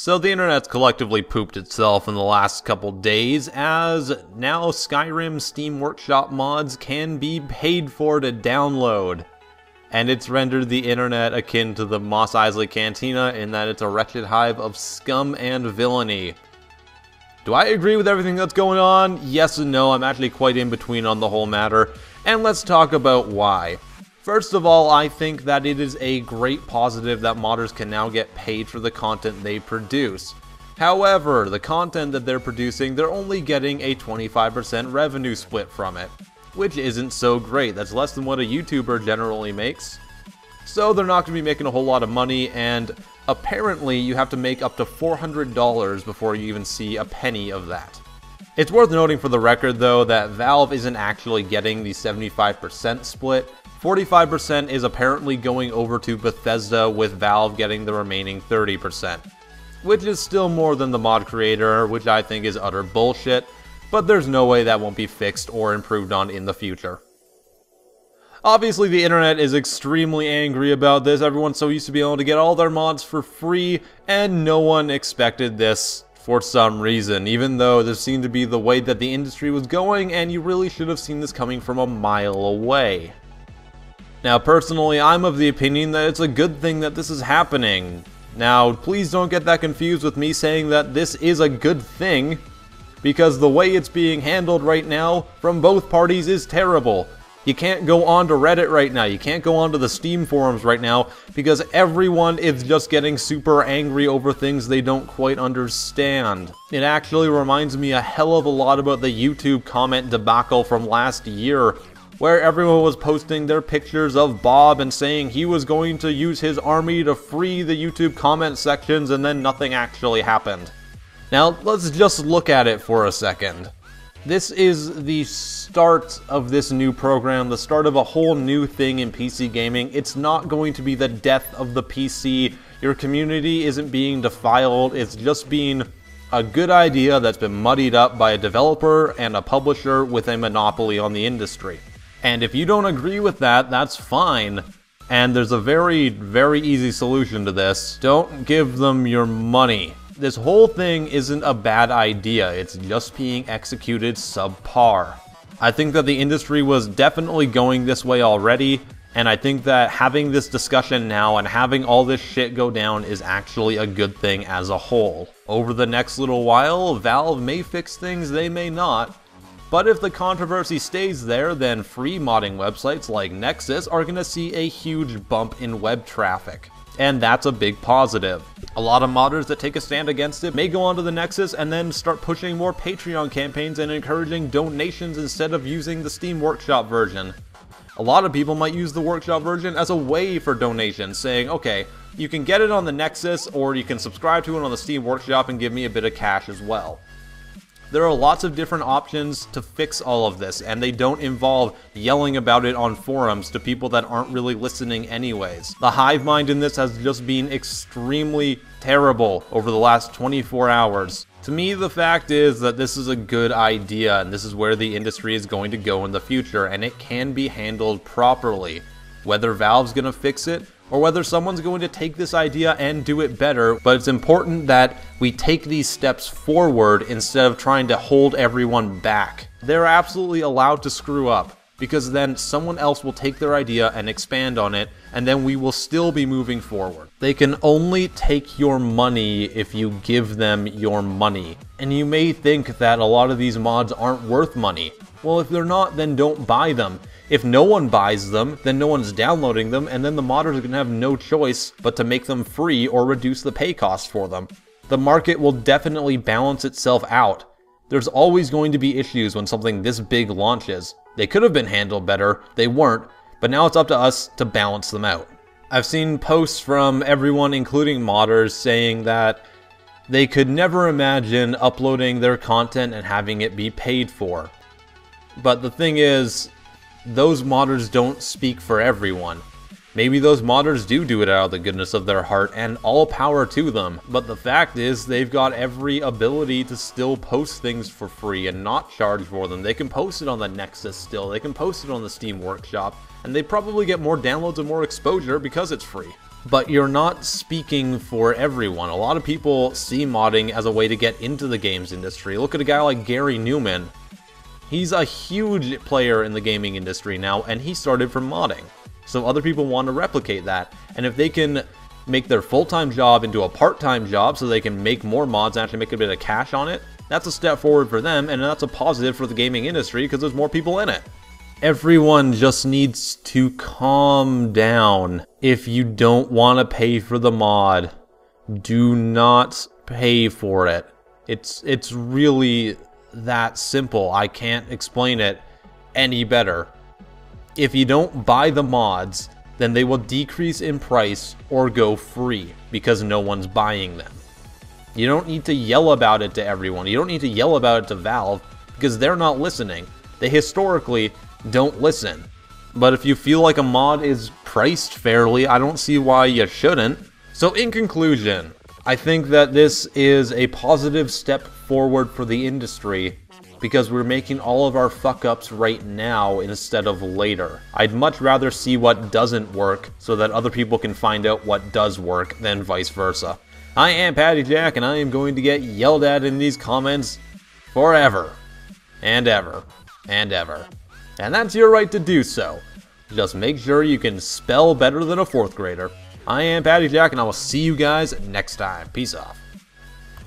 So the internet's collectively pooped itself in the last couple days, as now Skyrim Steam Workshop mods can be paid for to download. And it's rendered the internet akin to the Mos Eisley Cantina in that it's a wretched hive of scum and villainy. Do I agree with everything that's going on? Yes and no, I'm actually quite in between on the whole matter, and let's talk about why. First of all, I think that it is a great positive that modders can now get paid for the content they produce. However, the content that they're producing, they're only getting a 25% revenue split from it, which isn't so great. That's less than what a YouTuber generally makes. So they're not going to be making a whole lot of money, and apparently you have to make up to $400 before you even see a penny of that. It's worth noting for the record though that Valve isn't actually getting the 75% split. 45% is apparently going over to Bethesda, with Valve getting the remaining 30%. Which is still more than the mod creator, which I think is utter bullshit, but there's no way that won't be fixed or improved on in the future. Obviously the internet is extremely angry about this. Everyone's so used to being able to get all their mods for free, and no one expected this for some reason, even though this seemed to be the way that the industry was going, and you really should have seen this coming from a mile away. Now personally, I'm of the opinion that it's a good thing that this is happening. Now please don't get that confused with me saying that this is a good thing, because the way it's being handled right now from both parties is terrible. You can't go onto Reddit right now, you can't go onto the Steam forums right now, because everyone is just getting super angry over things they don't quite understand. It actually reminds me a hell of a lot about the YouTube comment debacle from last year, where everyone was posting their pictures of Bob and saying he was going to use his army to free the YouTube comment sections, and then nothing actually happened. Now, let's just look at it for a second. This is the start of this new program, the start of a whole new thing in PC gaming. It's not going to be the death of the PC. Your community isn't being defiled, it's just being a good idea that's been muddied up by a developer and a publisher with a monopoly on the industry. And if you don't agree with that, that's fine. And there's a very, very easy solution to this. Don't give them your money. This whole thing isn't a bad idea, it's just being executed subpar. I think that the industry was definitely going this way already, and I think that having this discussion now and having all this shit go down is actually a good thing as a whole. Over the next little while, Valve may fix things, they may not. But if the controversy stays there, then free modding websites like Nexus are going to see a huge bump in web traffic. And that's a big positive. A lot of modders that take a stand against it may go onto the Nexus and then start pushing more Patreon campaigns and encouraging donations instead of using the Steam Workshop version. A lot of people might use the Workshop version as a way for donations, saying, okay, you can get it on the Nexus, or you can subscribe to it on the Steam Workshop and give me a bit of cash as well. There are lots of different options to fix all of this, and they don't involve yelling about it on forums to people that aren't really listening anyways. The hive mind in this has just been extremely terrible over the last 24 hours. To me, the fact is that this is a good idea, and this is where the industry is going to go in the future, and it can be handled properly. Whether Valve's gonna fix it, or whether someone's going to take this idea and do it better, but it's important that we take these steps forward instead of trying to hold everyone back. They're absolutely allowed to screw up, because then someone else will take their idea and expand on it, and then we will still be moving forward. They can only take your money if you give them your money. And you may think that a lot of these mods aren't worth money. Well, if they're not, then don't buy them. If no one buys them, then no one's downloading them, and then the modders are going to have no choice but to make them free or reduce the pay cost for them. The market will definitely balance itself out. There's always going to be issues when something this big launches. They could have been handled better, they weren't, but now it's up to us to balance them out. I've seen posts from everyone, including modders, saying that they could never imagine uploading their content and having it be paid for. But the thing is, those modders don't speak for everyone. Maybe those modders do it out of the goodness of their heart, and all power to them. But the fact is, they've got every ability to still post things for free and not charge for them. They can post it on the Nexus still, they can post it on the Steam Workshop, and they probably get more downloads and more exposure because it's free. but you're not speaking for everyone. A lot of people see modding as a way to get into the games industry. Look at a guy like Gary Newman. He's a huge player in the gaming industry now, and he started from modding. So other people want to replicate that, and if they can make their full-time job into a part-time job so they can make more mods and actually make a bit of cash on it, that's a step forward for them, and that's a positive for the gaming industry because there's more people in it. Everyone just needs to calm down. If you don't want to pay for the mod, do not pay for it. It's really that simple. I can't explain it any better. If you don't buy the mods, then they will decrease in price or go free because no one's buying them. You don't need to yell about it to everyone. You don't need to yell about it to Valve because they're not listening. They historically don't listen. But if you feel like a mod is priced fairly, I don't see why you shouldn't. So in conclusion, I think that this is a positive step forward for the industry because we're making all of our fuck-ups right now instead of later. I'd much rather see what doesn't work so that other people can find out what does work than vice versa. I am PattyJack, and I am going to get yelled at in these comments forever and ever and ever. And that's your right to do so. Just make sure you can spell better than a 4th grader. I am PattyJack, and I will see you guys next time. Peace off.